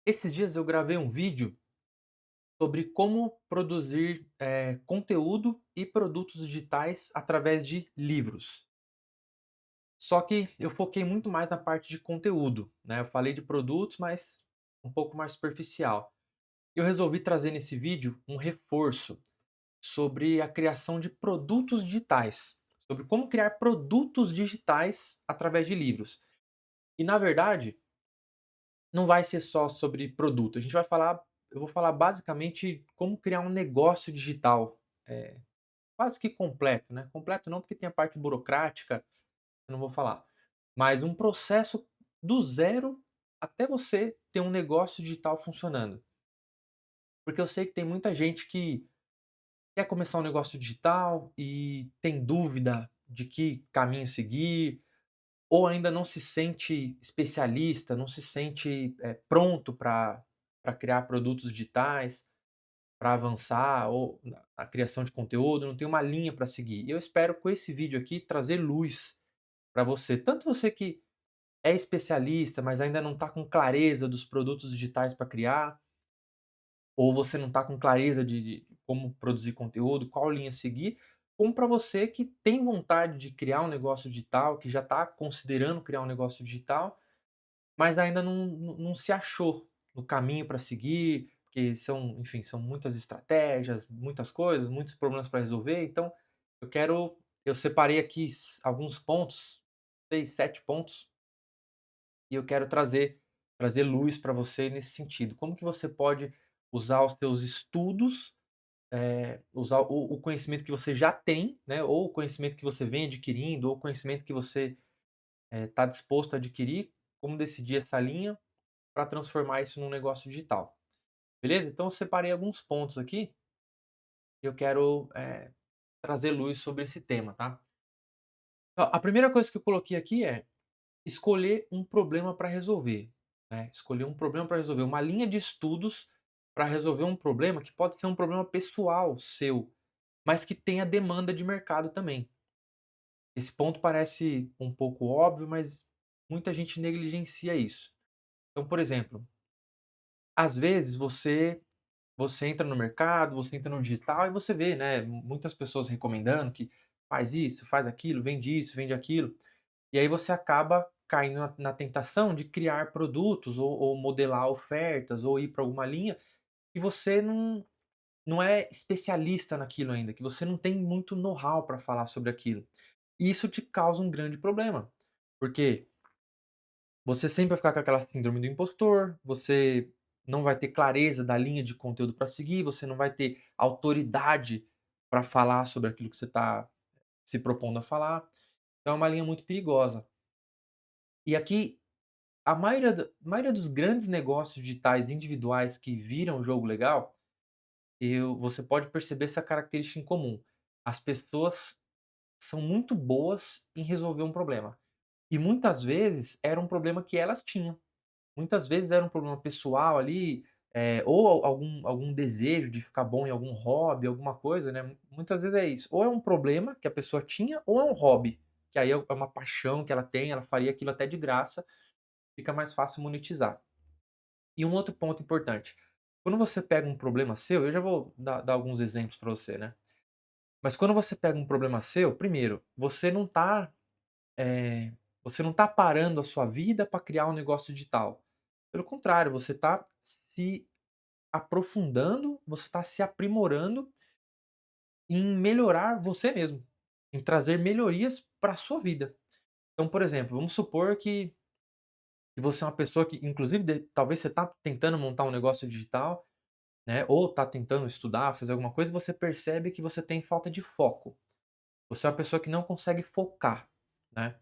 Esses dias eu gravei um vídeo sobre como produzir conteúdo e produtos digitais através de livros. Só que eu foquei muito mais na parte de conteúdo, né? Eu falei de produtos, mas um pouco mais superficial. Eu resolvi trazer nesse vídeo um reforço sobre a criação de produtos digitais, sobre como criar produtos digitais através de livros. E na verdade, não vai ser só sobre produto. A gente vai falar Eu vou falar basicamente como criar um negócio digital, quase que completo, né, completo não, porque tem a parte burocrática, eu não vou falar, mas um processo do zero até você ter um negócio digital funcionando. Porque eu sei que tem muita gente que quer começar um negócio digital e tem dúvida de que caminho seguir, ou ainda não se sente especialista, não se sente, pronto para criar produtos digitais, para avançar ou na criação de conteúdo, não tem uma linha para seguir. E eu espero com esse vídeo aqui trazer luz para você, tanto você que é especialista, mas ainda não está com clareza dos produtos digitais para criar, ou você não está com clareza de como produzir conteúdo, qual linha seguir, como para você que tem vontade de criar um negócio digital, que já está considerando criar um negócio digital, mas ainda não se achou no caminho para seguir, porque são, enfim, são muitas estratégias, muitas coisas, muitos problemas para resolver. Então eu separei aqui alguns pontos, 6, 7 pontos, e eu quero trazer luz para você nesse sentido. Como que você pode usar os seus estudos, usar o conhecimento que você já tem, né, ou o conhecimento que você vem adquirindo, ou o conhecimento que você, está disposto a adquirir, como decidir essa linha para transformar isso num negócio digital. Beleza? Então eu separei alguns pontos aqui que eu quero, trazer luz sobre esse tema, tá? A primeira coisa que eu coloquei aqui é escolher um problema para resolver, né? Escolher um problema para resolver, uma linha de estudos para resolver um problema que pode ser um problema pessoal seu, mas que tenha demanda de mercado também. Esse ponto parece um pouco óbvio, mas muita gente negligencia isso. Então, por exemplo, às vezes você entra no mercado, você entra no digital e você vê, né, muitas pessoas recomendando que faz isso, faz aquilo, vende isso, vende aquilo. E aí você acaba caindo na tentação de criar produtos ou modelar ofertas ou ir para alguma linha que você não é especialista naquilo ainda, que você não tem muito know-how para falar sobre aquilo. E isso te causa um grande problema, porque você sempre vai ficar com aquela síndrome do impostor, você não vai ter clareza da linha de conteúdo para seguir, você não vai ter autoridade para falar sobre aquilo que você está se propondo a falar. Então é uma linha muito perigosa. E aqui, a maioria dos grandes negócios digitais individuais que viram o jogo legal, você pode perceber essa característica em comum. As pessoas são muito boas em resolver um problema. E muitas vezes era um problema que elas tinham. Muitas vezes era um problema pessoal ali, ou algum desejo de ficar bom em algum hobby, alguma coisa, né, muitas vezes é isso, ou é um problema que a pessoa tinha, ou é um hobby, que aí é uma paixão que ela tem, ela faria aquilo até de graça, fica mais fácil monetizar. E um outro ponto importante, quando você pega um problema seu, eu já vou dar alguns exemplos para você, né, mas quando você pega um problema seu, primeiro, eh, você não tá parando a sua vida para criar um negócio digital. Pelo contrário, você está se aprofundando, você está se aprimorando em melhorar você mesmo, em trazer melhorias para a sua vida. Então, por exemplo, vamos supor que você é uma pessoa que, inclusive, talvez você está tentando montar um negócio digital, né? Ou está tentando estudar, fazer alguma coisa, e você percebe que você tem falta de foco. Você é uma pessoa que não consegue focar, né?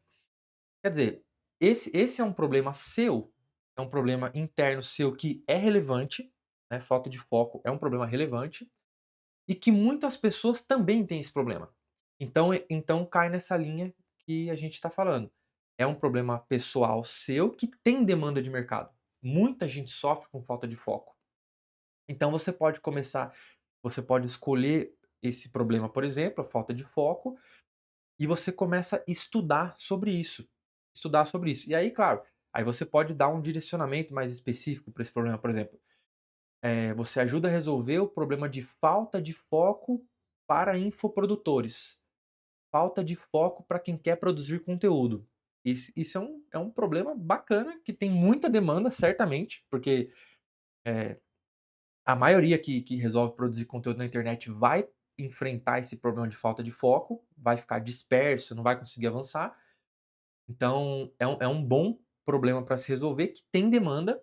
Quer dizer, esse é um problema seu, é um problema interno seu que é relevante, né, falta de foco é um problema relevante, e que muitas pessoas também têm esse problema. Então cai nessa linha que a gente está falando. É um problema pessoal seu que tem demanda de mercado. Muita gente sofre com falta de foco. Então você pode escolher esse problema, por exemplo, a falta de foco, e você começa a estudar sobre isso. Estudar sobre isso. E aí, claro, Aí você pode dar um direcionamento mais específico para esse problema, por exemplo, você ajuda a resolver o problema de falta de foco para infoprodutores, falta de foco para quem quer produzir conteúdo. Isso é um problema bacana, que tem muita demanda, certamente, porque, eh, a maioria que resolve produzir conteúdo na internet vai enfrentar esse problema de falta de foco, vai ficar disperso, não vai conseguir avançar. Então é um bom problema para se resolver, que tem demanda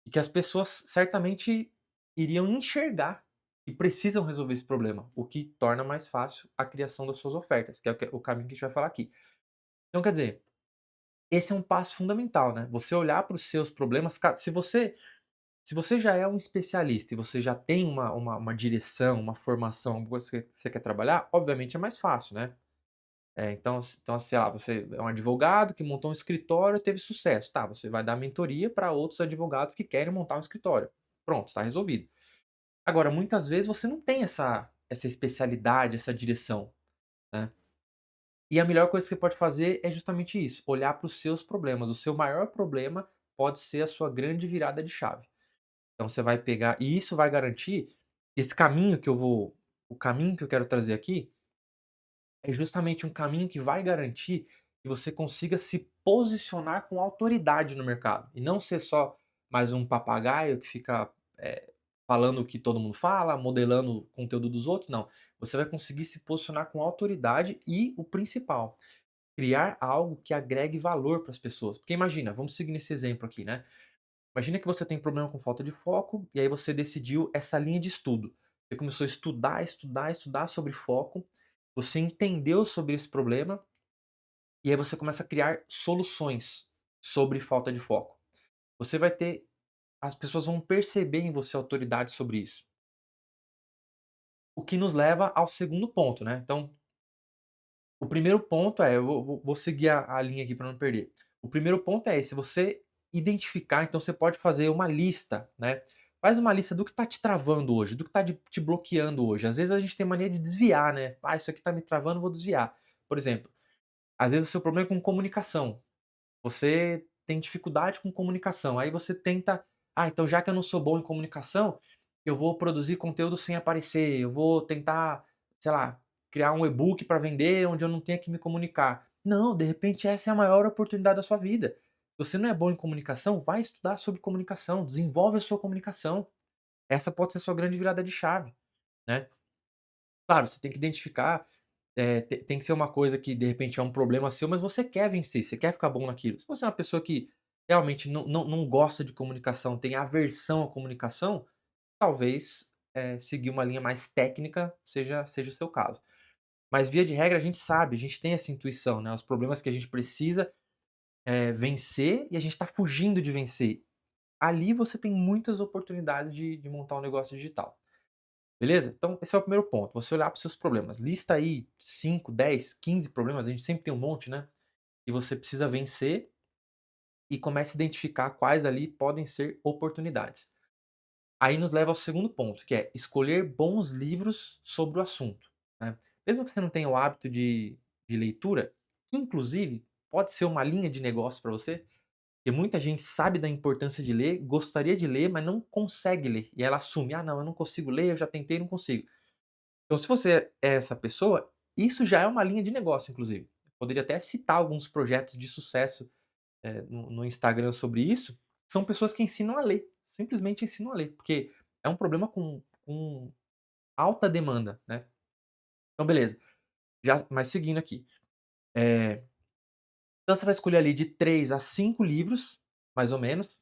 e que as pessoas certamente iriam enxergar que precisam resolver esse problema, o que torna mais fácil a criação das suas ofertas, que é o caminho que a gente vai falar aqui. Então, quer dizer, esse é um passo fundamental, né, você olhar para os seus problemas, se você já é um especialista e você já tem uma direção, uma formação, alguma coisa que você quer trabalhar, obviamente é mais fácil, né. Então, sei lá, você é um advogado que montou um escritório e teve sucesso. Tá, você vai dar mentoria para outros advogados que querem montar um escritório. Pronto, está resolvido. Agora, muitas vezes você não tem essa especialidade, essa direção, né. E a melhor coisa que você pode fazer é justamente isso, olhar para os seus problemas. O seu maior problema pode ser a sua grande virada de chave. Então você vai pegar e isso vai garantir esse caminho que eu vou o caminho que eu quero trazer aqui, é justamente um caminho que vai garantir que você consiga se posicionar com autoridade no mercado, e não ser só mais um papagaio que fica, falando o que todo mundo fala, modelando o conteúdo dos outros, não. Você vai conseguir se posicionar com autoridade e, o principal, criar algo que agregue valor para as pessoas. Porque imagina, vamos seguir nesse exemplo aqui, né. Imagina que você tem problema com falta de foco, e aí você decidiu essa linha de estudo. Você começou a estudar, estudar, estudar sobre foco, você entendeu sobre esse problema, e aí você começa a criar soluções sobre falta de foco. Você vai ter As pessoas vão perceber em você autoridade sobre isso. O que nos leva ao segundo ponto, né. Então, o primeiro ponto é, eu vou seguir a linha aqui para não perder. O primeiro ponto é esse, você identificar, então você pode fazer uma lista, né. Faz uma lista do que está te travando hoje, do que está te bloqueando hoje. Às vezes a gente tem mania de desviar, né. "Ah, isso aqui está me travando, vou desviar". Por exemplo, às vezes o seu problema é com comunicação. Você tem dificuldade com comunicação, aí você tenta: "Ah, então já que eu não sou bom em comunicação, eu vou produzir conteúdo sem aparecer, eu vou tentar, sei lá, criar um e-book para vender onde eu não tenha que me comunicar". Não, de repente essa é a maior oportunidade da sua vida. Se você não é bom em comunicação, vai estudar sobre comunicação, desenvolve a sua comunicação. Essa pode ser a sua grande virada de chave, né. Claro, você tem que identificar, tem que ser uma coisa que de repente é um problema seu, mas você quer vencer, você quer ficar bom naquilo. Se você é uma pessoa que realmente não gosta de comunicação, tem aversão à comunicação, talvez, seguir uma linha mais técnica seja o seu caso. Mas via de regra a gente sabe, a gente tem essa intuição, né, os problemas que a gente precisa, vencer e a gente está fugindo de vencer. Ali você tem muitas oportunidades de montar um negócio digital. Beleza? Então, esse é o primeiro ponto, você olhar para os seus problemas. Lista aí 5, 10, 15 problemas, a gente sempre tem um monte, né, e você precisa vencer e comece a identificar quais ali podem ser oportunidades. Aí nos leva ao segundo ponto, que é escolher bons livros sobre o assunto, né. Mesmo que você não tenha o hábito de leitura, que inclusive pode ser uma linha de negócio para você, porque muita gente sabe da importância de ler, gostaria de ler, mas não consegue ler, e ela assume: "Ah não, eu não consigo ler, eu já tentei e não consigo". Então, se você é essa pessoa, isso já é uma linha de negócio, inclusive. Poderia até citar alguns projetos de sucesso, no Instagram sobre isso. São pessoas que ensinam a ler, simplesmente ensinam a ler, porque é um problema com alta demanda, né. Então, beleza, mas seguindo aqui, eh, então você vai escolher ali de 3 a 5 livros, mais ou menos.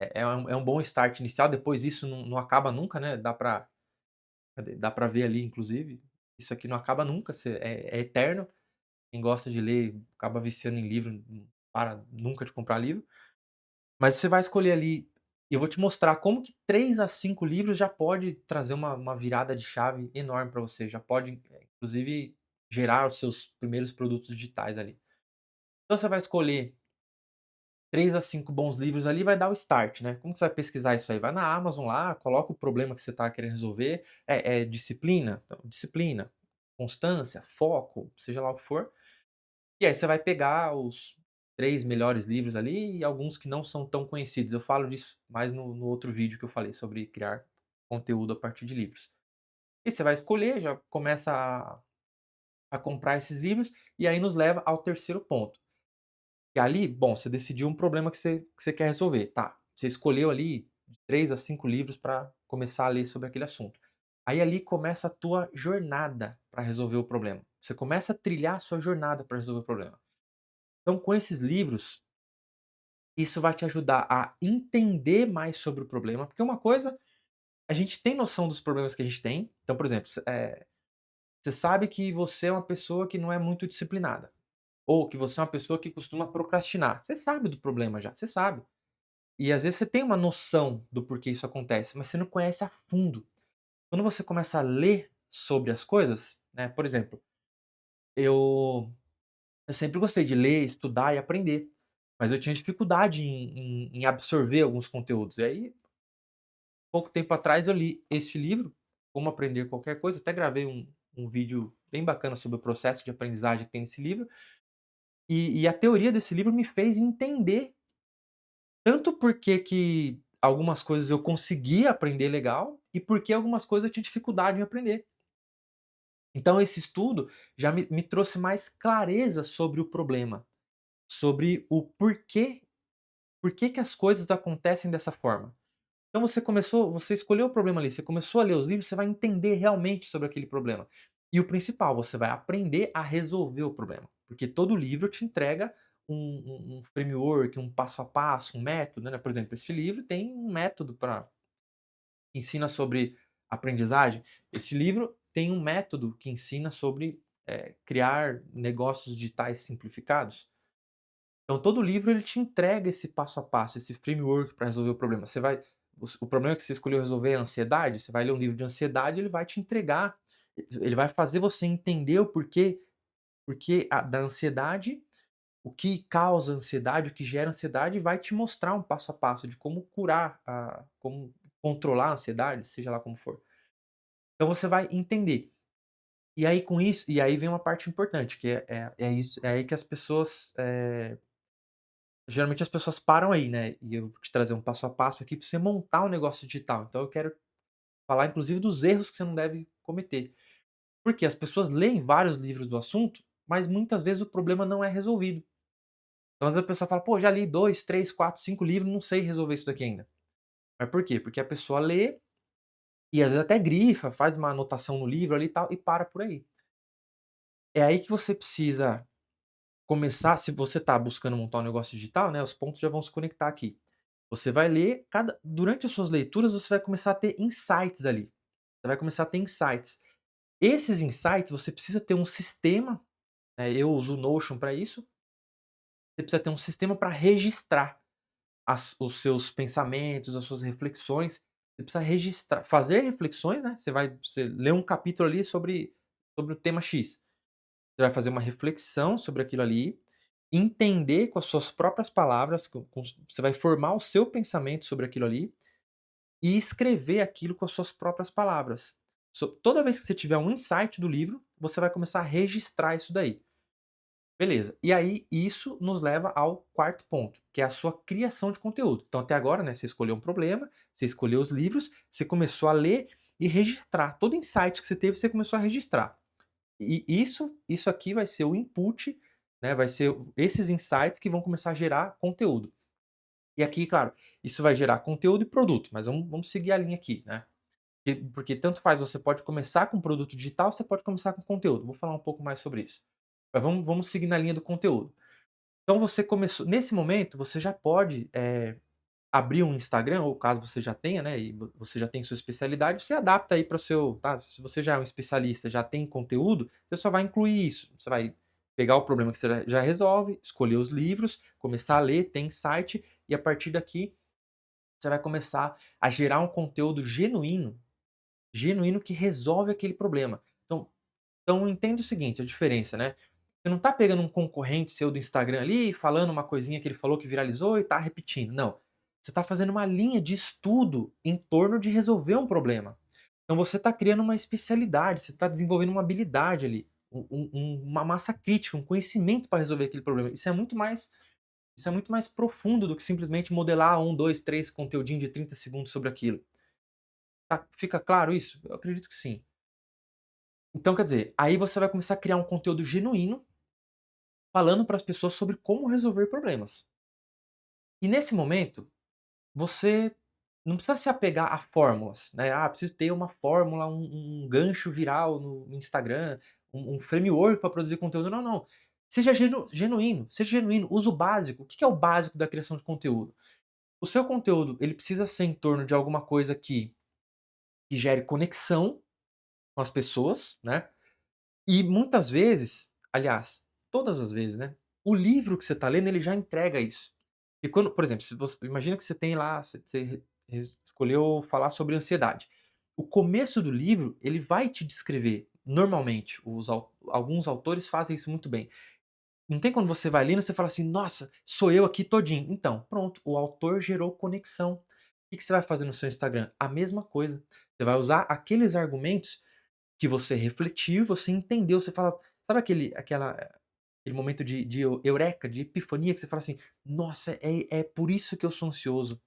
É um bom start inicial, depois isso não acaba nunca, né, dá pra ver ali, inclusive, isso aqui não acaba nunca, é eterno. Quem gosta de ler acaba viciando em livro, não para nunca de comprar livro. Mas você vai escolher ali, e eu vou te mostrar como que 3 a 5 livros já pode trazer uma virada de chave enorme para você, já pode, inclusive, gerar os seus primeiros produtos digitais ali. Então você vai escolher 3 a 5 bons livros ali, vai dar o start, né. Como que você vai pesquisar isso aí? Vai na Amazon lá, coloca o problema que você está querendo resolver, é disciplina? Então, disciplina, constância, foco, seja lá o que for. E aí você vai pegar 3 melhores livros ali e alguns que não são tão conhecidos. Eu falo disso mais no outro vídeo que eu falei sobre criar conteúdo a partir de livros. E você vai escolher, já começa a comprar esses livros, e aí nos leva ao terceiro ponto. E ali, bom, você decidiu um problema que você quer resolver, tá. Você escolheu ali de 3 a 5 livros para começar a ler sobre aquele assunto. Aí ali começa a tua jornada para resolver o problema. Você começa a trilhar a sua jornada para resolver o problema. Então com esses livros, isso vai te ajudar a entender mais sobre o problema, porque uma coisa, a gente tem noção dos problemas que a gente tem. Então, por exemplo, você sabe que você é uma pessoa que não é muito disciplinada, ou que você é uma pessoa que costuma procrastinar. Você sabe do problema já, você sabe. E às vezes você tem uma noção do porquê isso acontece, mas você não conhece a fundo. Quando você começa a ler sobre as coisas, né, por exemplo, eu eu sempre gostei de ler, estudar e aprender, mas eu tinha dificuldade em absorver alguns conteúdos. E aí, pouco tempo atrás, eu li este livro, Como Aprender Qualquer Coisa, até gravei um vídeo bem bacana sobre o processo de aprendizagem que tem nesse livro, e a teoria desse livro me fez entender tanto porque algumas coisas eu conseguia aprender legal, e porque algumas coisas eu tinha dificuldade em aprender. Então esse estudo já me trouxe mais clareza sobre o problema, sobre o porquê que as coisas acontecem dessa forma. Então você escolheu o problema ali, você começou a ler os livros, você vai entender realmente sobre aquele problema. E o principal, você vai aprender a resolver o problema, porque todo livro te entrega um framework, um passo a passo, um método, né. Por exemplo, esse livro tem um método para ensina sobre aprendizagem. Este livro tem um método que ensina sobre, criar negócios digitais simplificados. Então todo livro ele te entrega esse passo a passo, esse framework para resolver o problema. O problema que você escolheu resolver é a ansiedade, você vai ler um livro de ansiedade, ele vai te entregar, ele vai fazer você entender o porquê da ansiedade, o que causa ansiedade, o que gera ansiedade, e vai te mostrar um passo a passo de como curar como controlar a ansiedade, seja lá como for. Então você vai entender. E aí com isso e aí vem uma parte importante, que é aí que as pessoas, geralmente as pessoas param aí, né, e eu vou te trazer um passo a passo aqui para você montar um negócio digital. Então eu quero falar inclusive dos erros que você não deve cometer. Porque as pessoas leem vários livros do assunto, mas muitas vezes o problema não é resolvido. Então às vezes a pessoa fala: "Pô, já li 2, 3, 4, 5 livros, não sei resolver isso daqui ainda". Mas por quê? Porque a pessoa lê e às vezes até grifa, faz uma anotação no livro ali e tal, e para por aí. É aí que você precisa começar, se você está buscando montar um negócio digital, né, os pontos já vão se conectar aqui. Você vai ler durante as suas leituras, você vai começar a ter insights ali. Você vai começar a ter insights. Esses insights você precisa ter um sistema, né, eu uso o Notion para isso, você precisa ter um sistema para registrar os seus pensamentos, as suas reflexões. Você precisa registrar, fazer reflexões, né, você lê um capítulo ali sobre o tema X. Você vai fazer uma reflexão sobre aquilo ali, entender com as suas próprias palavras, você vai formar o seu pensamento sobre aquilo ali e escrever aquilo com as suas próprias palavras. Toda vez que você tiver um insight do livro, você vai começar a registrar isso daí. Beleza. E aí isso nos leva ao quarto ponto, que é a sua criação de conteúdo. Então até agora, né, você escolheu um problema, você escolheu os livros, você começou a ler e registrar. Todo insight que você teve, você começou a registrar. E isso aqui vai ser o input, né, vai ser esses insights que vão começar a gerar conteúdo. E aqui, claro, isso vai gerar conteúdo e produto, mas vamos seguir a linha aqui, né. Porque tanto faz, você pode começar com produto digital, você pode começar com conteúdo. Vou falar um pouco mais sobre isso. Mas vamos seguir na linha do conteúdo. Então você começou nesse momento, você já pode, abrir um Instagram, ou caso você já tenha, né, e você já tem sua especialidade, você adapta aí para o seu, tá, se você já é um especialista, já tem conteúdo, você só vai incluir isso. Você vai pegar o problema que você já resolve, escolher os livros, começar a ler, ter insight, e a partir daqui, você vai começar a gerar um conteúdo genuíno que resolve aquele problema. Então entenda o seguinte, a diferença, né, você não está pegando um concorrente seu do Instagram ali, falando uma coisinha que ele falou que viralizou e está repetindo, não. Você está fazendo uma linha de estudo em torno de resolver um problema. Então você está criando uma especialidade, você está desenvolvendo uma habilidade ali, uma massa crítica, um conhecimento para resolver aquele problema. Isso é muito mais Isso é muito mais profundo do que simplesmente modelar um, 2, 3 conteúdinho de 30 segundos sobre aquilo. Fica claro isso? Eu acredito que sim. Então, quer dizer, aí você vai começar a criar um conteúdo genuíno, falando para as pessoas sobre como resolver problemas. E nesse momento, você não precisa se apegar a fórmulas, né? Ah, preciso ter uma fórmula, um gancho viral no Instagram, um framework para produzir conteúdo. Não, não. Seja genuíno, seja genuíno. Usa o básico. O que é o básico da criação de conteúdo? O seu conteúdo, ele precisa ser em torno de alguma coisa que gere conexão com as pessoas, né? E muitas vezes, aliás, todas as vezes, né, o livro que você está lendo, ele já entrega isso. E quando, por exemplo, se você imagina que você tem lá, você escolheu falar sobre ansiedade. O começo do livro, ele vai te descrever, normalmente, alguns autores fazem isso muito bem. Não tem quando você vai lendo, você fala assim: "Nossa, sou eu aqui todinho". Então, pronto, o autor gerou conexão. O que que você vai fazer no seu Instagram? A mesma coisa. Você vai usar aqueles argumentos que você refletiu, você entendeu, você fala, sabe aquele momento de eureka, de epifania, que você fala assim: "Nossa, é por isso que eu sou ansioso,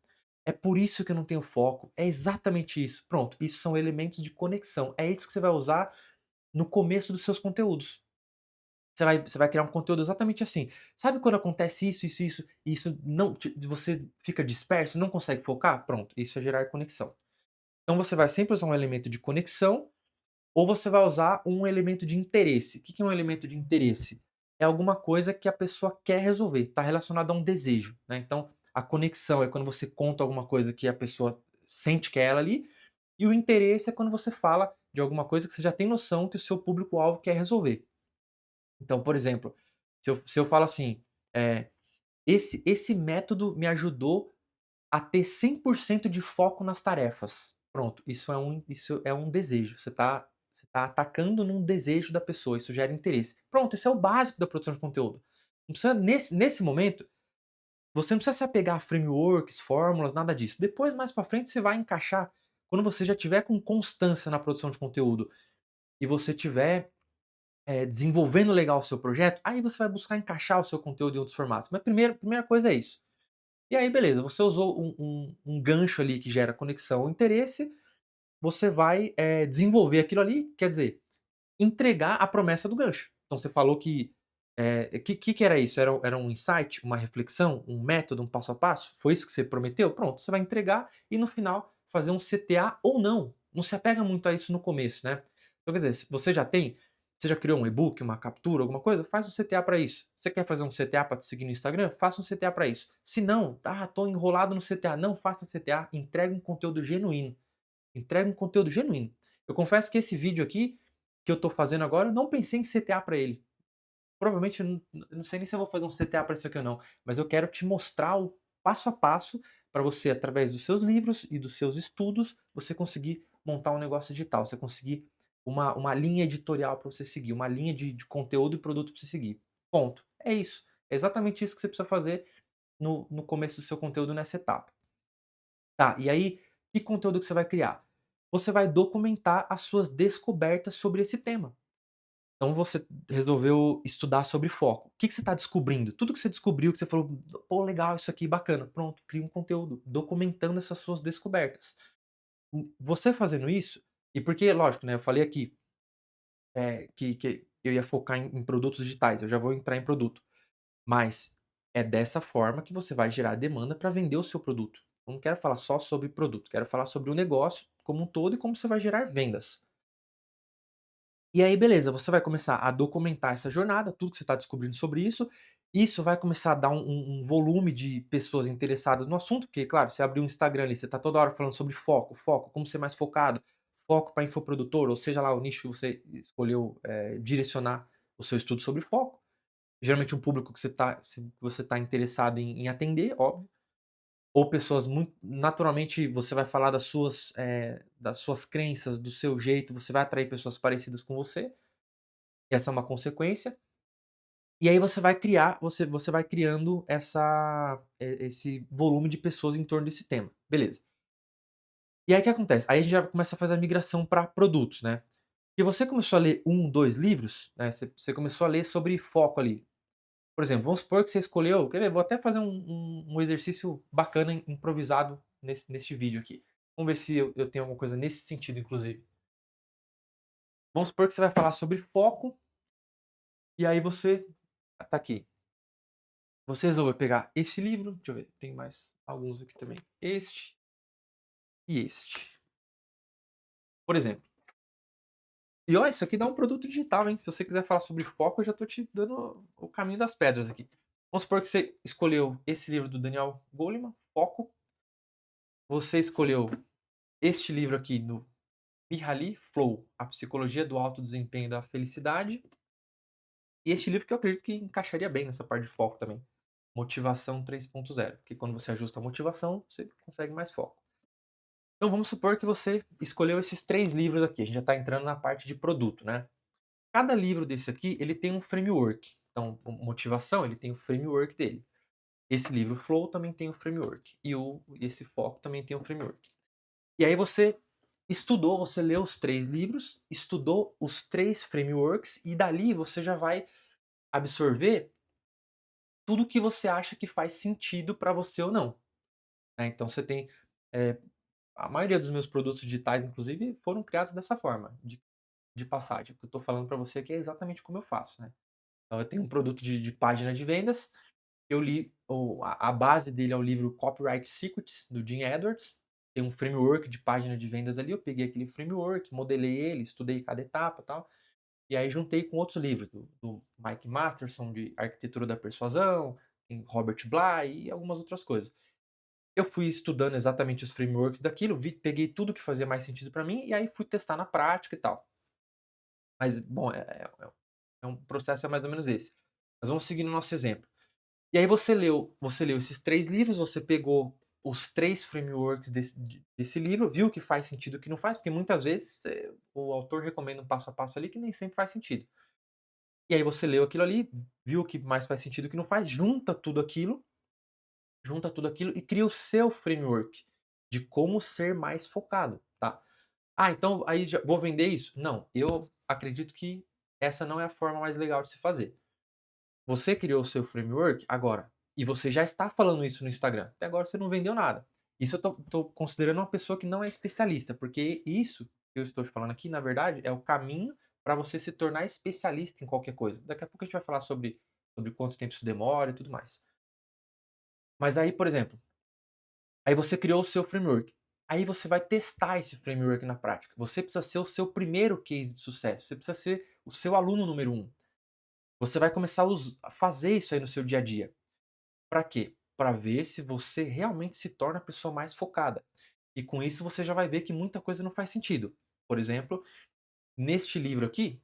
é por isso que eu não tenho foco, é exatamente isso". Pronto, isso são elementos de conexão, é isso que você vai usar no começo dos seus conteúdos. Você vai criar um conteúdo exatamente assim. Sabe quando acontece isso, e isso não te você fica disperso, não consegue focar? Pronto, isso é gerar conexão. Então você vai sempre usar um elemento de conexão ou você vai usar um elemento de interesse. O que que é um elemento de interesse? É alguma coisa que a pessoa quer resolver, está relacionado a um desejo, né. Então, a conexão é quando você conta alguma coisa que a pessoa sente que é ela ali, e o interesse é quando você fala de alguma coisa que você já tem noção que o seu público-alvo quer resolver. Então, por exemplo, se eu falo assim, "Esse método me ajudou a ter 100% de foco nas tarefas". Pronto, isso é um desejo, você tá atacando num desejo da pessoa, isso gera interesse. Pronto, esse é o básico da produção de conteúdo. Não precisa nesse momento, você não precisa se apegar a frameworks, fórmulas, nada disso. Depois, mais pra frente, você vai encaixar quando você já tiver com constância na produção de conteúdo e você tiver, desenvolvendo legal o seu projeto, aí você vai buscar encaixar o seu conteúdo em outros formatos. Mas primeira coisa é isso. E aí beleza, você usou um gancho ali que gera conexão ou interesse, você vai, desenvolver aquilo ali, quer dizer, entregar a promessa do gancho. Então você falou que, que era isso? Era um insight, uma reflexão, um método, um passo a passo? Foi isso que você prometeu? Pronto, você vai entregar e no final fazer um CTA ou não. Não se apega muito a isso no começo, né. Então quer dizer, se você já criou um e-book, uma captura, alguma coisa, faz um CTA para isso. Você quer fazer um CTA para te seguir no Instagram? Faça um CTA para isso. Se não, "Ah, tô enrolado no CTA", não faça CTA, entregue um conteúdo genuíno. Entrega um conteúdo genuíno. Eu confesso que esse vídeo aqui, que eu tô fazendo agora, eu não pensei em CTA para ele. Provavelmente eu não sei nem se eu vou fazer um CTA para isso aqui ou não, mas eu quero te mostrar o passo a passo para você, através dos seus livros e dos seus estudos, você conseguir montar um negócio digital, você conseguir uma linha editorial para você seguir, uma linha de conteúdo e produto para você seguir. Ponto. É isso. É exatamente isso que você precisa fazer no começo do seu conteúdo nessa etapa. Tá, e aí, que conteúdo que você vai criar? Você vai documentar as suas descobertas sobre esse tema. Então você resolveu estudar sobre foco. O que que você está descobrindo? Tudo que você descobriu, que você falou: "Pô, legal isso aqui, bacana". Pronto, cria um conteúdo documentando essas suas descobertas. Você fazendo isso e porque lógico, né, eu falei aqui, que eu ia focar em produtos digitais, eu já vou entrar em produto. Mas é dessa forma que você vai gerar demanda para vender o seu produto. Eu não quero falar só sobre produto, quero falar sobre o negócio como um todo e como você vai gerar vendas. E aí, beleza, você vai começar a documentar essa jornada, tudo que você está descobrindo sobre isso. Isso vai começar a dar um volume de pessoas interessadas no assunto, porque, claro, você abrir um Instagram ali, você está toda hora falando sobre foco, foco, como ser mais focado, foco para infoprodutor, ou seja lá o nicho que você escolheu direcionar o seu estudo sobre foco. Geralmente um público que você tá interessado em atender, óbvio, ou pessoas muito naturalmente você vai falar das suas crenças, do seu jeito, você vai atrair pessoas parecidas com você, essa é uma consequência. E aí você vai criando esse volume de pessoas em torno desse tema, beleza. E aí o que acontece? Aí a gente já começa a fazer a migração para produtos, né. E você começou a ler um, 2 livros, né, você começou a ler sobre foco ali. Por exemplo, vamos supor que você escolheu, quer ver, vou até fazer um exercício bacana, improvisado neste vídeo aqui. Vamos ver se eu tenho alguma coisa nesse sentido, inclusive. Vamos supor que você vai falar sobre foco, e aí você tá aqui. Você resolveu pegar esse livro, deixa eu ver, tem mais alguns aqui também. Este e este, por exemplo. E ó, isso aqui dá um produto digital, hein? Se você quiser falar sobre foco, eu já tô te dando o caminho das pedras aqui. Vamos supor que você escolheu esse livro do Daniel Goleman, Foco. Você escolheu este livro aqui do Mihaly Flow, A Psicologia do Alto Desempenho e da Felicidade. E este livro que eu acredito que encaixaria bem nessa parte de foco também. Motivação 3.0, porque quando você ajusta a motivação, você consegue mais foco. Então vamos supor que você escolheu esses 3 livros aqui, a gente já está entrando na parte de produto, né. Cada livro desse aqui, ele tem um framework, então motivação, ele tem o framework dele. Esse livro Flow também tem o framework, e esse Foco também tem o framework. E aí você estudou, você leu os 3 livros, estudou os 3 frameworks, e dali você já vai absorver tudo que você acha que faz sentido para você ou não, né. Então você tem, eh, a maioria dos meus produtos digitais, inclusive, foram criados dessa forma, de passagem. O que eu estou falando para você aqui é exatamente como eu faço, né. Então eu tenho um produto de página de vendas, eu li a base dele é o livro Copyright Secrets, do Jim Edwards, tem um framework de página de vendas ali, eu peguei aquele framework, modelei ele, estudei cada etapa e tal, e aí juntei com outros livros, do Mike Masterson, de Arquitetura da Persuasão, tem Robert Bly e algumas outras coisas. Eu fui estudando exatamente os frameworks daquilo, peguei tudo que fazia mais sentido para mim, e aí fui testar na prática e tal. Mas, bom, é um processo é mais ou menos esse. Mas vamos seguir no nosso exemplo. E aí você leu esses 3 livros, você pegou os 3 frameworks desse livro, viu o que faz sentido e o que não faz, porque muitas vezes, o autor recomenda um passo a passo ali que nem sempre faz sentido. E aí você leu aquilo ali, viu o que mais faz sentido e o que não faz, junta tudo aquilo e cria o seu framework de como ser mais focado, tá. "Ah, então aí já vou vender isso?" Não, eu acredito que essa não é a forma mais legal de se fazer. Você criou o seu framework agora, e você já está falando isso no Instagram. Até agora você não vendeu nada. Isso eu tô considerando uma pessoa que não é especialista, porque isso que eu estou te falando aqui, na verdade, é o caminho para você se tornar especialista em qualquer coisa. Daqui a pouco a gente vai falar sobre quanto tempo isso demora e tudo mais. Mas aí, por exemplo, aí você criou o seu framework. Aí você vai testar esse framework na prática. Você precisa ser o seu primeiro case de sucesso. Você precisa ser o seu aluno número um. Você vai começar a fazer isso aí no seu dia a dia. Para quê? Para ver se você realmente se torna a pessoa mais focada. E com isso você já vai ver que muita coisa não faz sentido. Por exemplo, neste livro aqui,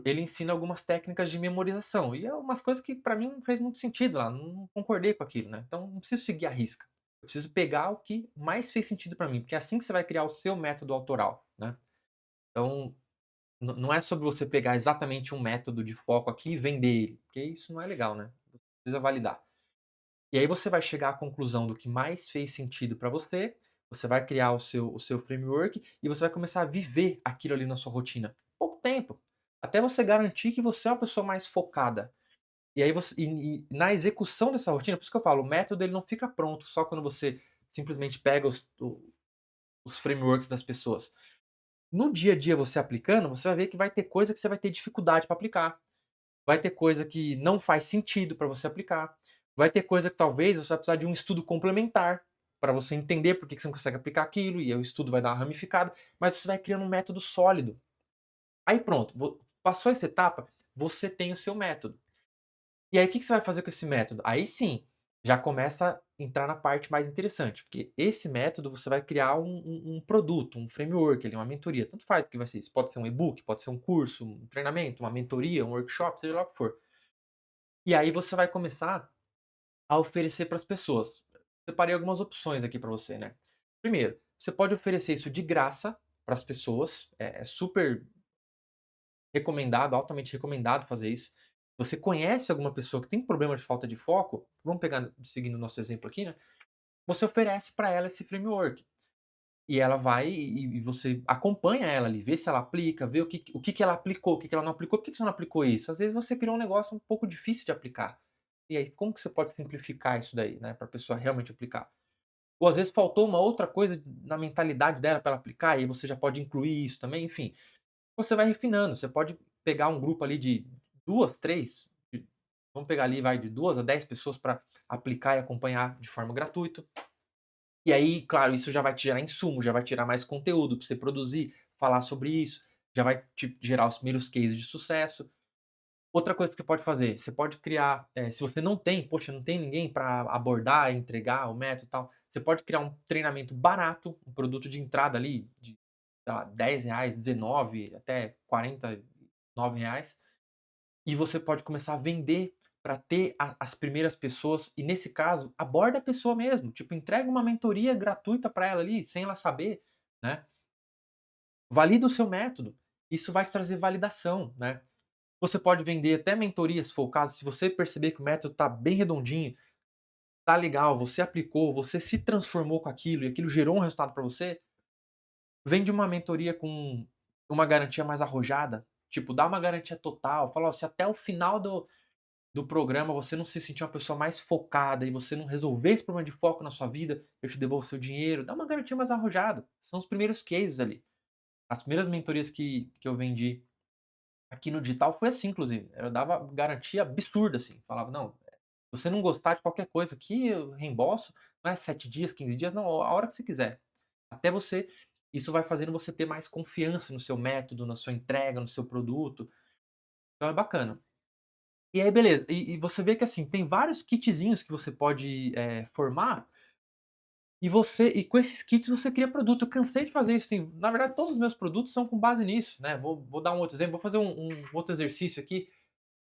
ele ensina algumas técnicas de memorização. E é umas coisas que para mim não fez muito sentido lá, não concordei com aquilo, né. Então não preciso seguir a risca. Eu preciso pegar o que mais fez sentido para mim, porque é assim que você vai criar o seu método autoral, né. Então, não é sobre você pegar exatamente um método de foco aqui e vender ele, porque isso não é legal, né. Você precisa validar. E aí você vai chegar à conclusão do que mais fez sentido para você vai criar o seu framework e você vai começar a viver aquilo ali na sua rotina. Pouco tempo, até você garantir que você é uma pessoa mais focada. E aí e na execução dessa rotina, por isso que eu falo, o método ele não fica pronto só quando você simplesmente pega os frameworks das pessoas. No dia a dia você aplicando, você vai ver que vai ter coisa que você vai ter dificuldade para aplicar. Vai ter coisa que não faz sentido para você aplicar. Vai ter coisa que talvez você vai precisar de um estudo complementar para você entender por que que você não consegue aplicar aquilo, e aí o estudo vai dar uma ramificada, mas você vai criando um método sólido. Aí pronto, passou essa etapa, você tem o seu método. E aí o que que você vai fazer com esse método? Aí sim, já começa a entrar na parte mais interessante, porque esse método você vai criar um produto, um framework ali, uma mentoria, tanto faz o que vai ser isso. Pode ser um e-book, pode ser um curso, um treinamento, uma mentoria, um workshop, seja lá o que for. E aí você vai começar a oferecer para as pessoas. Separei algumas opções aqui para você, né. Primeiro, você pode oferecer isso de graça para as pessoas, é super recomendado, altamente recomendado fazer isso. Você conhece alguma pessoa que tem problema de falta de foco, vamos pegar seguindo o nosso exemplo aqui, né, você oferece para ela esse framework. E ela vai e você acompanha ela ali, vê se ela aplica, vê o que que ela aplicou, o que que ela não aplicou, por que que você não aplicou isso? Às vezes você criou um negócio um pouco difícil de aplicar. E aí, como que você pode simplificar isso daí, né, para a pessoa realmente aplicar? Ou às vezes faltou uma outra coisa na mentalidade dela para ela aplicar, e aí você já pode incluir isso também, enfim. Você vai refinando, você pode pegar um grupo ali de 2, 3, vamos pegar ali, vai de 2 a 10 pessoas para aplicar e acompanhar de forma gratuita. E aí, claro, isso já vai te gerar insumo, já vai tirar mais conteúdo para você produzir, falar sobre isso, já vai te gerar os primeiros cases de sucesso. Outra coisa que você pode fazer, você pode criar, se você não tem, poxa, não tem ninguém para abordar, entregar o método e tal, você pode criar um treinamento barato, um produto de entrada ali de, sei lá, R$10, 19 até R$49, e você pode começar a vender para ter as primeiras pessoas, e nesse caso, aborda a pessoa mesmo, tipo, entrega uma mentoria gratuita para ela ali, sem ela saber, né. Valida o seu método, isso vai te trazer validação, né. Você pode vender até mentorias, se for o caso, se você perceber que o método está bem redondinho, tá legal, você aplicou, você se transformou com aquilo e aquilo gerou um resultado para você, vende uma mentoria com uma garantia mais arrojada, tipo, dá uma garantia total, fala: "Ó, se até o final do programa você não se sentir uma pessoa mais focada e você não resolver esse problema de foco na sua vida, eu te devolvo seu dinheiro", dá uma garantia mais arrojada. São os primeiros cases ali. As primeiras mentorias que eu vendi aqui no digital foi assim, inclusive. Eu dava garantia absurda, assim. Falava: "Não, se você não gostar de qualquer coisa aqui, eu reembolso, não é 7 dias, 15 dias, não, a hora que você quiser". Até você isso vai fazendo você ter mais confiança no seu método, na sua entrega, no seu produto. Então é bacana. E aí beleza, e você vê que, assim, tem vários kitzinhos que você pode, formar, e com esses kits você cria produto. Eu cansei de fazer isso, tem na verdade todos os meus produtos são com base nisso, né. Vou dar um outro exemplo, vou fazer um outro exercício aqui.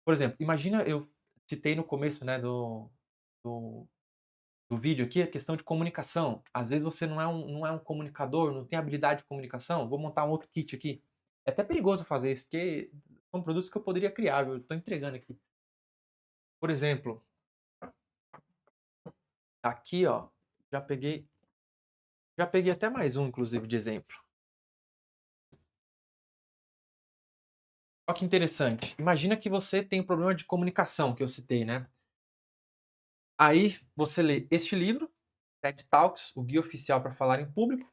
Por exemplo, imagina, eu citei no começo, né, do do vídeo aqui, a questão de comunicação. Às vezes você não é um comunicador, não tem habilidade de comunicação, vou montar um outro kit aqui. É até perigoso fazer isso, porque são produtos que eu poderia criar, viu, eu tô entregando aqui. Por exemplo, aqui, ó, já peguei já peguei até mais um, inclusive, de exemplo. Olha que interessante, imagina que você tem um problema de comunicação, que eu citei, né. Aí você lê este livro, TED Talks, o Guia Oficial para Falar em Público,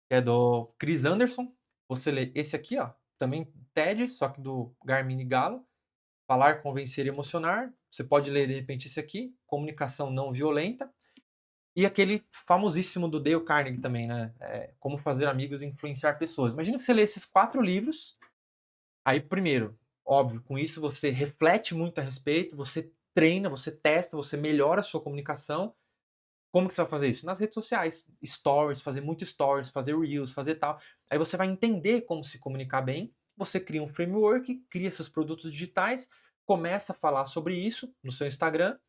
que é do Chris Anderson. Você lê esse aqui, ó, também TED, só que do Garmin Gallo, Falar, Convencer e Emocionar. Você pode ler, de repente, esse aqui, Comunicação Não Violenta. E aquele famosíssimo do Dale Carnegie também, né, Como Fazer Amigos e Influenciar Pessoas. Imagina que você lê esses 4 livros, aí primeiro, óbvio, com isso você reflete muito a respeito, você treina, você testa, você melhora a sua comunicação. Como que você vai fazer isso? Nas redes sociais, stories, fazer muito stories, fazer reels, fazer tal. Aí você vai entender como se comunicar bem, você cria um framework, cria seus produtos digitais, começa a falar sobre isso no seu Instagram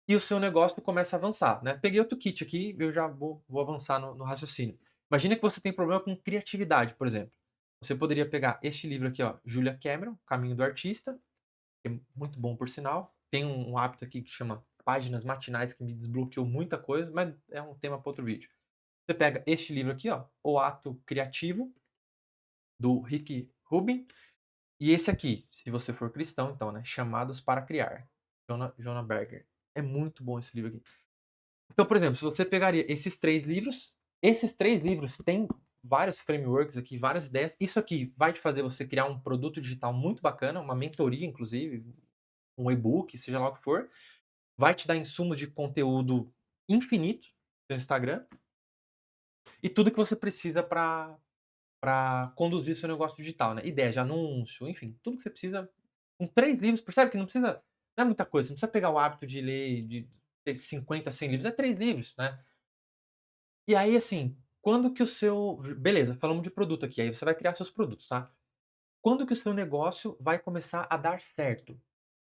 e o seu negócio começa a avançar, né. Peguei outro kit aqui, eu já vou avançar no raciocínio. Imagina que você tem problema com criatividade, por exemplo. Você poderia pegar este livro aqui, ó, Julia Cameron, Caminho do Artista, que é muito bom por sinal. Tem um hábito aqui que chama Páginas Matinais, que me desbloqueou muita coisa, mas é um tema para outro vídeo. Você pega este livro aqui, ó, O Ato Criativo, do Rick Rubin, e esse aqui, se você for cristão, então, né, Chamados para Criar, Jonah Berger. É muito bom esse livro aqui. Então, por exemplo, se você pegaria esses 3 livros têm vários frameworks aqui, várias ideias. Isso aqui vai te fazer você criar um produto digital muito bacana, uma mentoria, inclusive, um e-book, seja lá o que for. Vai te dar insumos de conteúdo infinito no seu Instagram e tudo que você precisa para conduzir seu negócio digital, né. Ideia de anúncio, enfim, tudo que você precisa com 3 livros, percebe que não é muita coisa, você não precisa pegar o hábito de ler, de ter 50, 100 livros, é 3 livros, né. E aí, assim, quando que o seu beleza, falamos de produto aqui, aí você vai criar seus produtos, tá. Quando que o seu negócio vai começar a dar certo?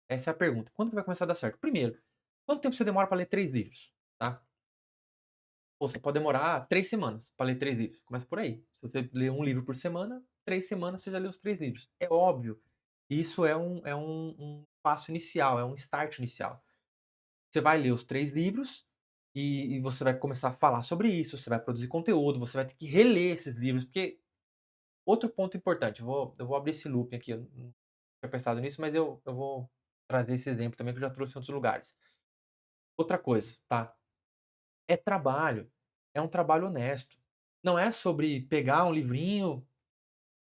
Essa é a pergunta. Quando que vai começar a dar certo? Primeiro, quanto tempo você demora para ler 3 livros, tá. Pô, você pode demorar 3 semanas para ler 3 livros, começa por aí. Se você lê um livro por semana, 3 semanas você já leu os 3 livros. É óbvio, isso é um passo inicial, é um start inicial. Você vai ler os 3 livros, e você vai começar a falar sobre isso, você vai produzir conteúdo, você vai ter que reler esses livros, porque outro ponto importante, eu vou abrir esse loop aqui, eu não tinha pensado nisso, mas eu vou trazer esse exemplo também que eu já trouxe em outros lugares. Outra coisa, tá? É trabalho, é um trabalho honesto. Não é sobre pegar um livrinho,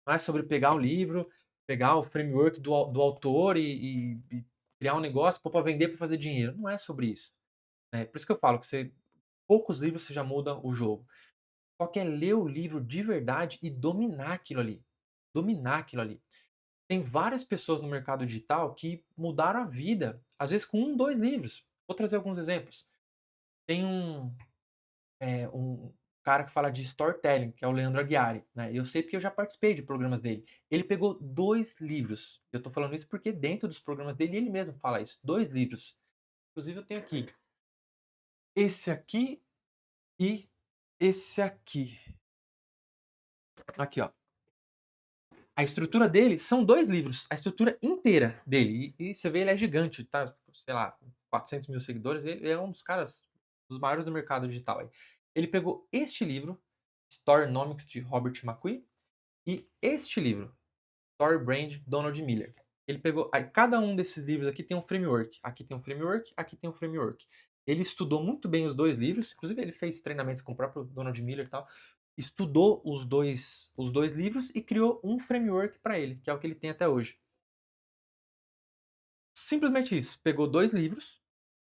não é sobre pegar um livro, pegar o framework do autor e criar um negócio para vender para fazer dinheiro. Não é sobre isso. Né? Por isso que eu falo que poucos livros você já muda o jogo. Só que é ler o livro de verdade e dominar aquilo ali. Dominar aquilo ali. Tem várias pessoas no mercado digital que mudaram a vida, às vezes com um, dois livros. Vou trazer alguns exemplos. Tem um cara que fala de storytelling, que é o Leandro Aguiari, né? Eu sei porque eu já participei de programas dele. Ele pegou 2 livros. Eu tô falando isso porque dentro dos programas dele ele mesmo fala isso. 2 livros. Inclusive eu tenho aqui esse aqui e esse aqui. Aqui, ó. A estrutura dele são 2 livros, a estrutura inteira dele. E você vê, ele é gigante, tá? Sei lá, 400.000 seguidores. Ele é um dos caras, dos maiores do mercado digital aí. Ele pegou este livro, Storynomics, de Robert McQueen, e este livro, Story Brand, Donald Miller. Ele pegou. Aí, cada um desses livros aqui tem um framework. Aqui tem um framework, aqui tem um framework. Ele estudou muito bem os 2 livros, inclusive ele fez treinamentos com o próprio Donald Miller e tal. Estudou os dois livros e criou um framework para ele, que é o que ele tem até hoje. Simplesmente isso. Pegou 2 livros,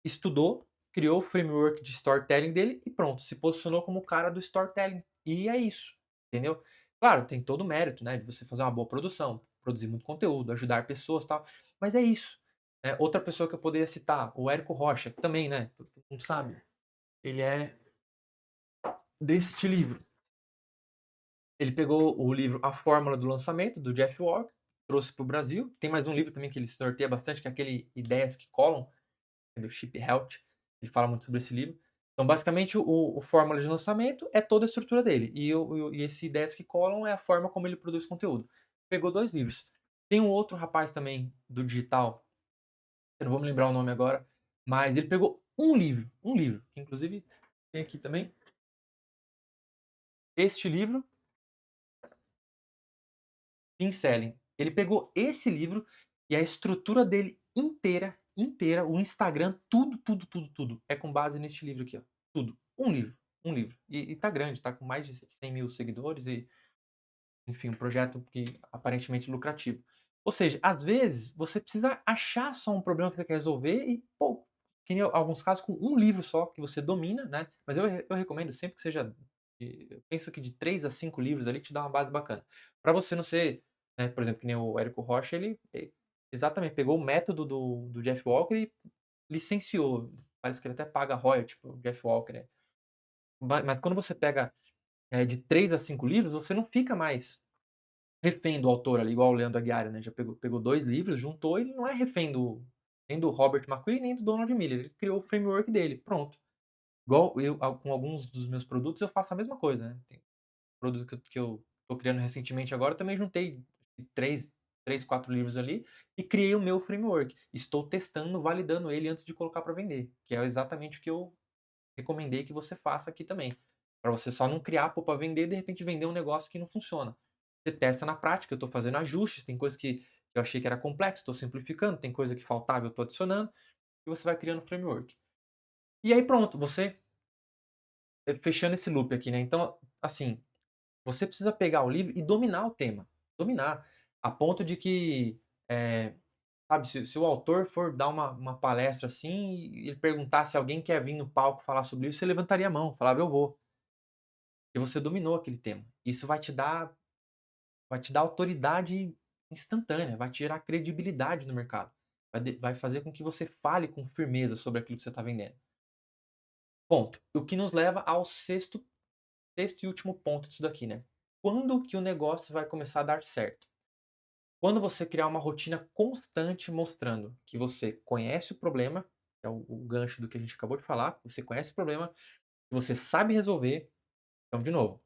estudou, criou o framework de storytelling dele e pronto, se posicionou como o cara do storytelling. E é isso, entendeu? Claro, tem todo o mérito, né, de você fazer uma boa produção, produzir muito conteúdo, ajudar pessoas, tal, mas é isso. Outra pessoa que eu poderia citar, o Érico Rocha, também, né, todo mundo sabe, ele é deste livro. Ele pegou o livro A Fórmula do Lançamento, do Jeff Walker, trouxe para o Brasil. Tem mais um livro também que ele se norteia bastante, que é aquele Ideias que Colam, do Chip Health. Ele fala muito sobre esse livro. Então, basicamente, o fórmula de lançamento é toda a estrutura dele. E esse Ideias que Colam é a forma como ele produz conteúdo. Pegou 2 livros. Tem um outro rapaz também do digital, eu não vou me lembrar o nome agora, mas ele pegou um livro, que inclusive tem aqui também. Este livro, Team Selling. Ele pegou esse livro e a estrutura dele inteira, inteira, o Instagram, tudo, tudo, tudo, tudo, é com base neste livro aqui, ó. Tudo. Um livro. Um livro. E tá grande, tá com mais de 100.000 seguidores e, enfim, um projeto que aparentemente lucrativo. Ou seja, às vezes você precisa achar só um problema que você quer resolver e, pô, que nem alguns casos com um livro só que você domina, né? Mas eu recomendo sempre que seja, eu penso que de 3 a 5 livros ali te dá uma base bacana. Para você não ser, né, por exemplo, que nem o Érico Rocha, ele exatamente pegou o método do Jeff Walker e licenciou. Parece que ele até paga royalty pro Jeff Walker, né? Mas quando você pega de 3 a 5 livros, você não fica mais refém do autor ali, igual o Leandro Aguiar, né? Já pegou 2 livros, juntou, ele não é refém nem do Robert McQueen, nem do Donald Miller. Ele criou o framework dele, pronto. Igual eu, com alguns dos meus produtos, eu faço a mesma coisa, né? Tem produto que eu tô criando recentemente agora, eu também juntei 3, 3, 4 livros ali e criei o meu framework. Estou testando, validando ele antes de colocar para vender, que é exatamente o que eu recomendei que você faça aqui também. Para você só não criar para vender e de repente vender um negócio que não funciona. Você testa na prática, eu estou fazendo ajustes, tem coisa que eu achei que era complexo, estou simplificando, tem coisa que faltava, eu estou adicionando, e você vai criando framework. E aí pronto, você fechando esse loop aqui, né? Então, assim, você precisa pegar o livro e dominar o tema. Dominar. A ponto de que, sabe, se o autor for dar uma palestra assim e ele perguntar se alguém quer vir no palco falar sobre isso, você levantaria a mão, falava, eu vou. E você dominou aquele tema. Isso vai te dar autoridade instantânea, vai tirar credibilidade no mercado. Vai fazer com que você fale com firmeza sobre aquilo que você está vendendo. Ponto. O que nos leva ao sexto e último ponto disso daqui, né? Quando que o negócio vai começar a dar certo? Quando você criar uma rotina constante mostrando que você conhece o problema, que é o gancho do que a gente acabou de falar, você conhece o problema, que você sabe resolver. Então, de novo,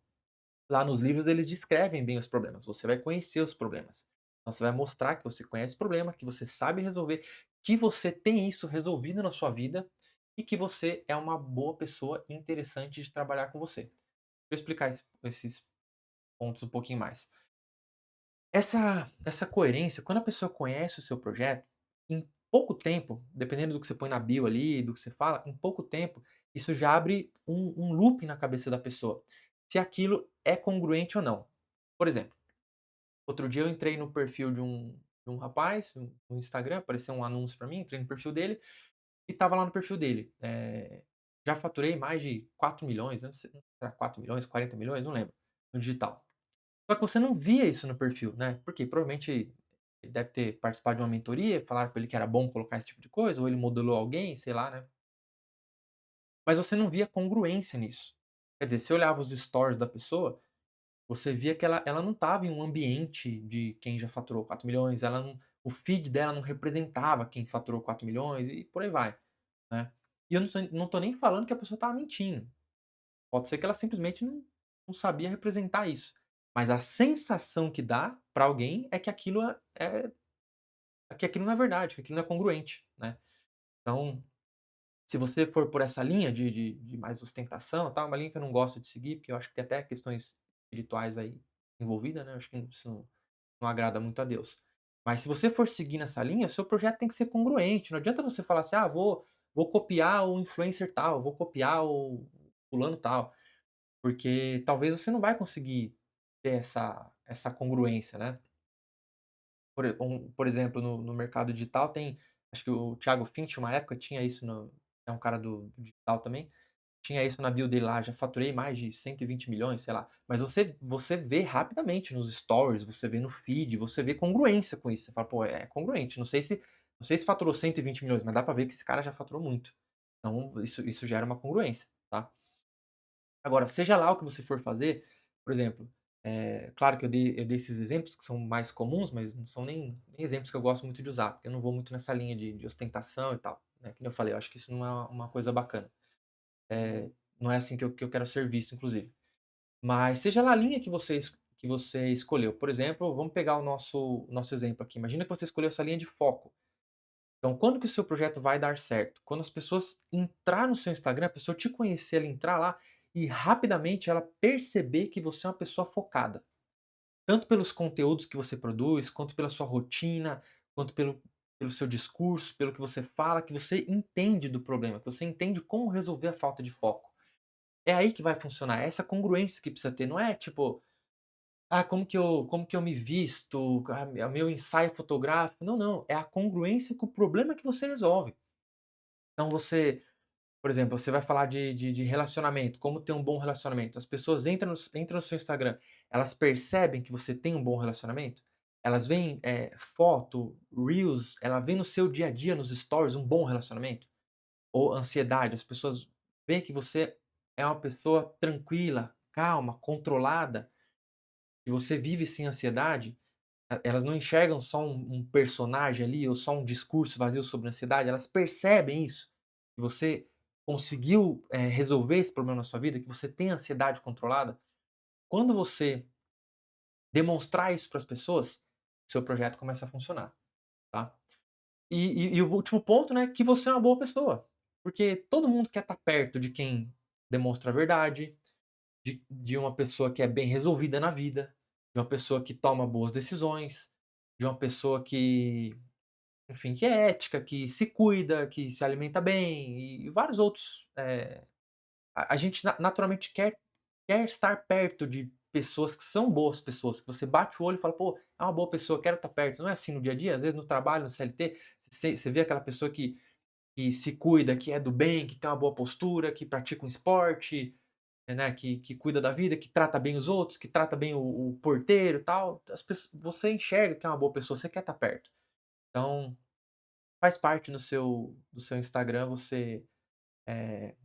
lá nos livros eles descrevem bem os problemas, você vai conhecer os problemas. Então, você vai mostrar que você conhece o problema, que você sabe resolver, que você tem isso resolvido na sua vida e que você é uma boa pessoa interessante de trabalhar com você. Deixa eu explicar esses pontos um pouquinho mais. Essa coerência, quando a pessoa conhece o seu projeto, em pouco tempo, dependendo do que você põe na bio ali, do que você fala, em pouco tempo, isso já abre um loop na cabeça da pessoa, se aquilo é congruente ou não. Por exemplo, outro dia eu entrei no perfil de um rapaz no Instagram, apareceu um anúncio pra mim, entrei no perfil dele e estava lá no perfil dele, já faturei mais de 4.000.000, eu não sei se era 4.000.000, 40.000.000, não lembro, no digital. Só que você não via isso no perfil, né, porque provavelmente ele deve ter participado de uma mentoria, falaram pra ele que era bom colocar esse tipo de coisa, ou ele modelou alguém, sei lá, né. Mas você não via congruência nisso. Quer dizer, você olhava os stories da pessoa, você via que ela não estava em um ambiente de quem já faturou 4.000.000, ela não, o feed dela não representava quem faturou 4.000.000 e por aí vai, né. E eu não tô nem falando que a pessoa estava mentindo, pode ser que ela simplesmente não sabia representar isso, mas a sensação que dá pra alguém é que aquilo que aquilo não é verdade, que aquilo não é congruente, né. Então, se você for por essa linha de mais ostentação, tal, é uma linha que eu não gosto de seguir, porque eu acho que tem até questões espirituais aí envolvida, né, eu acho que isso não agrada muito a Deus. Mas se você for seguir nessa linha, seu projeto tem que ser congruente, não adianta você falar assim: "Ah, vou copiar o influencer tal, vou copiar o fulano tal", porque talvez você não vai conseguir ter essa congruência, né. Por exemplo, no mercado digital tem, acho que o Thiago Finch, uma época, tinha isso no, é um cara do digital também, tinha isso na bio dele lá: "Já faturei mais de 120.000.000", sei lá. Mas você vê rapidamente nos stories, você vê no feed, você vê congruência com isso. Você fala: "Pô, é congruente, não sei se faturou 120.000.000, mas dá pra ver que esse cara já faturou muito". Então isso gera uma congruência, tá. Agora, seja lá o que você for fazer, por exemplo, claro que eu dei esses exemplos que são mais comuns, mas não são nem exemplos que eu gosto muito de usar, porque eu não vou muito nessa linha de ostentação e tal, né, que nem eu falei, eu acho que isso não é uma coisa bacana. Não é assim que eu quero ser visto, inclusive. Mas seja lá a linha que você escolheu. Por exemplo, vamos pegar o nosso exemplo aqui. Imagina que você escolheu essa linha de foco. Então, quando que o seu projeto vai dar certo? Quando as pessoas entrar no seu Instagram, a pessoa te conhecer, ela entrar lá e rapidamente ela perceber que você é uma pessoa focada. Tanto pelos conteúdos que você produz, quanto pela sua rotina, quanto pelo seu discurso, pelo que você fala, que você entende do problema, que você entende como resolver a falta de foco. É aí que vai funcionar, é essa congruência que precisa ter, não é tipo: "Ah, como que eu me visto, meu ensaio fotográfico", não, não, é a congruência com o problema que você resolve. Então você, por exemplo, você vai falar de relacionamento, como ter um bom relacionamento. As pessoas entram no seu Instagram, elas percebem que você tem um bom relacionamento? Elas veem, foto, reels, ela vê no seu dia a dia, nos stories, um bom relacionamento? Ou ansiedade, as pessoas veem que você é uma pessoa tranquila, calma, controlada, que você vive sem ansiedade, elas não enxergam só um personagem ali ou só um discurso vazio sobre ansiedade, elas percebem isso, que você conseguiu, resolver esse problema na sua vida, que você tem ansiedade controlada. Quando você demonstrar isso para as pessoas, seu projeto começa a funcionar, tá. E o último ponto, né, que você é uma boa pessoa, porque todo mundo quer estar perto de quem demonstra a verdade, de uma pessoa que é bem resolvida na vida, de uma pessoa que toma boas decisões, de uma pessoa que, enfim, que é ética, que se cuida, que se alimenta bem e vários outros, a gente naturalmente quer estar perto de pessoas que são boas pessoas, que você bate o olho e fala: "Pô, é uma boa pessoa, quero estar perto". Não é assim no dia a dia? Às vezes no trabalho, no CLT, você vê aquela pessoa que se cuida, que é do bem, que tem uma boa postura, que pratica um esporte, né, que cuida da vida, que trata bem os outros, que trata bem o porteiro e tal. Você enxerga que é uma boa pessoa, você quer estar perto. Então, faz parte do seu Instagram você, eh,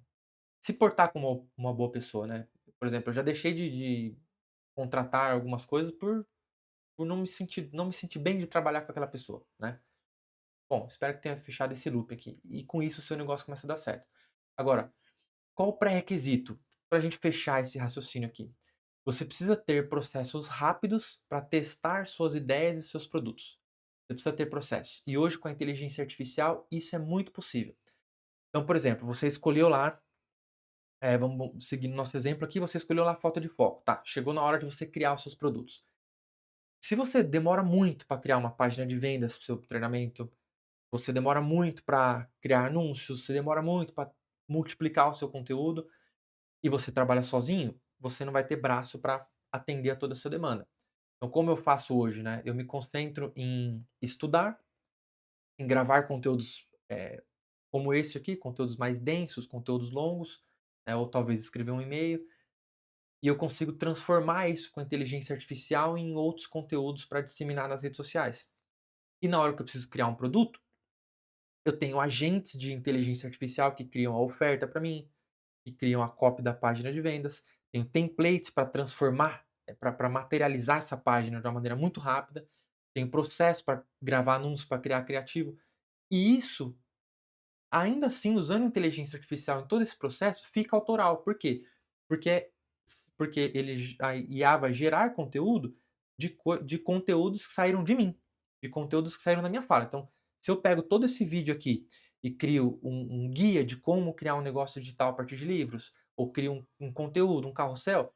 se portar como uma boa pessoa, né. Por exemplo, eu já deixei de contratar algumas coisas por não me sentir bem de trabalhar com aquela pessoa, né. Bom, espero que tenha fechado esse loop aqui, e com isso o seu negócio começa a dar certo. Agora, qual o pré-requisito para a gente fechar esse raciocínio aqui? Você precisa ter processos rápidos para testar suas ideias e seus produtos. Você precisa ter processos. E hoje, com a inteligência artificial, isso é muito possível. Então, por exemplo, você escolheu lá, vamos seguir no nosso exemplo aqui, você escolheu lá a falta de foco. Tá, chegou na hora de você criar os seus produtos. Se você demora muito para criar uma página de vendas para o seu treinamento, você demora muito para criar anúncios, você demora muito para multiplicar o seu conteúdo e você trabalha sozinho, você não vai ter braço para atender a toda essa demanda. Então, como eu faço hoje, né? Eu me concentro em estudar, em gravar conteúdos como esse aqui, conteúdos mais densos, conteúdos longos, né, ou talvez escrever um e-mail, e eu consigo transformar isso com a inteligência artificial em outros conteúdos para disseminar nas redes sociais. E na hora que eu preciso criar um produto, eu tenho agentes de inteligência artificial que criam a oferta para mim, que criam a copy da página de vendas, tenho templates para transformar, para materializar essa página de uma maneira muito rápida, tenho processo para gravar anúncios, para criar criativo. E isso, ainda assim, usando inteligência artificial em todo esse processo, fica autoral. Por quê? Porque porque a IA vai gerar conteúdo de conteúdos que saíram de mim, de conteúdos que saíram da minha fala. Então, se eu pego todo esse vídeo aqui e crio um guia de como criar um negócio digital a partir de livros, ou crio um conteúdo, um carrossel,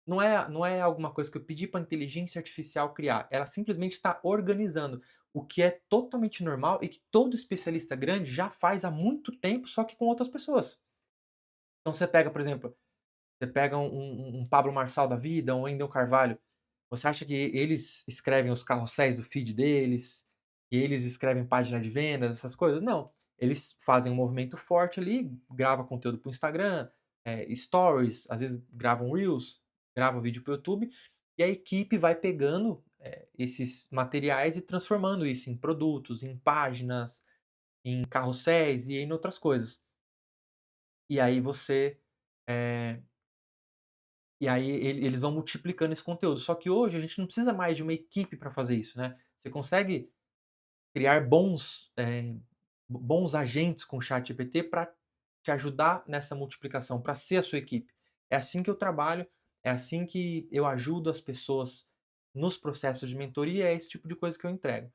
não é alguma coisa que eu pedi para a inteligência artificial criar, ela simplesmente está organizando, o que é totalmente normal e que todo especialista grande já faz há muito tempo, só que com outras pessoas. Então você pega, por exemplo, você pega um Pablo Marçal da vida, um Wendel Carvalho, você acha que eles escrevem os carrosséis do feed deles, que eles escrevem página de vendas, essas coisas? Não. Eles fazem um movimento forte ali, grava conteúdo para o Instagram, stories, às vezes gravam reels, gravam vídeo para o YouTube, e a equipe vai pegando esses materiais e transformando isso em produtos, em páginas, em carrosséis e em outras coisas. E aí você eh, e aí eles vão multiplicando esse conteúdo. Só que hoje a gente não precisa mais de uma equipe para fazer isso, né. Você consegue criar bons agentes com o ChatGPT para te ajudar nessa multiplicação, para ser a sua equipe. É assim que eu trabalho, é assim que eu ajudo as pessoas nos processos de mentoria, é esse tipo de coisa que eu entrego.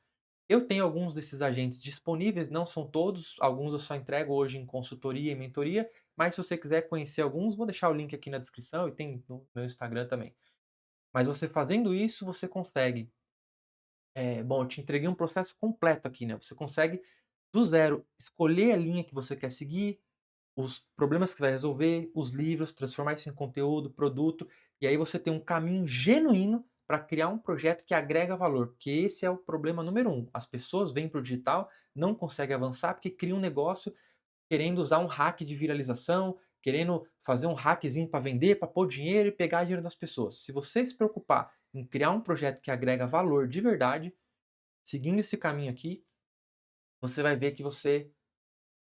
Eu tenho alguns desses agentes disponíveis, não são todos, alguns eu só entrego hoje em consultoria e mentoria, mas se você quiser conhecer alguns, vou deixar o link aqui na descrição e tem no meu Instagram também. Mas você fazendo isso, você consegue, bom, eu te entreguei um processo completo aqui, né? Você consegue do zero escolher a linha que você quer seguir, os problemas que você vai resolver, os livros, transformar isso em conteúdo, produto, e aí você tem um caminho genuíno para criar um projeto que agrega valor, porque esse é o problema número um. As pessoas vêm para o digital, não conseguem avançar porque criam um negócio querendo usar um hack de viralização, querendo fazer um hackzinho para vender, para pôr dinheiro e pegar dinheiro das pessoas. Se você se preocupar em criar um projeto que agrega valor de verdade, seguindo esse caminho aqui, você vai ver que você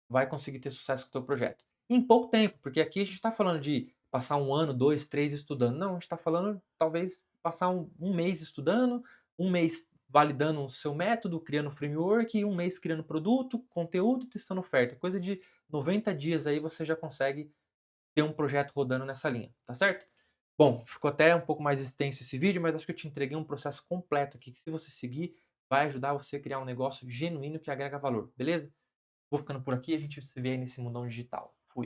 vai conseguir ter sucesso com o teu projeto. Em pouco tempo, porque aqui a gente está falando de passar um ano, 2, 3 estudando. Não, a gente está falando talvez passar um mês estudando, um mês validando o seu método, criando framework, e um mês criando produto, conteúdo, testando oferta. Coisa de 90 dias aí você já consegue ter um projeto rodando nessa linha, tá certo? Bom, ficou até um pouco mais extenso esse vídeo, mas acho que eu te entreguei um processo completo aqui, que se você seguir, vai ajudar você a criar um negócio genuíno que agrega valor, beleza? Vou ficando por aqui, a gente se vê aí nesse mundão digital.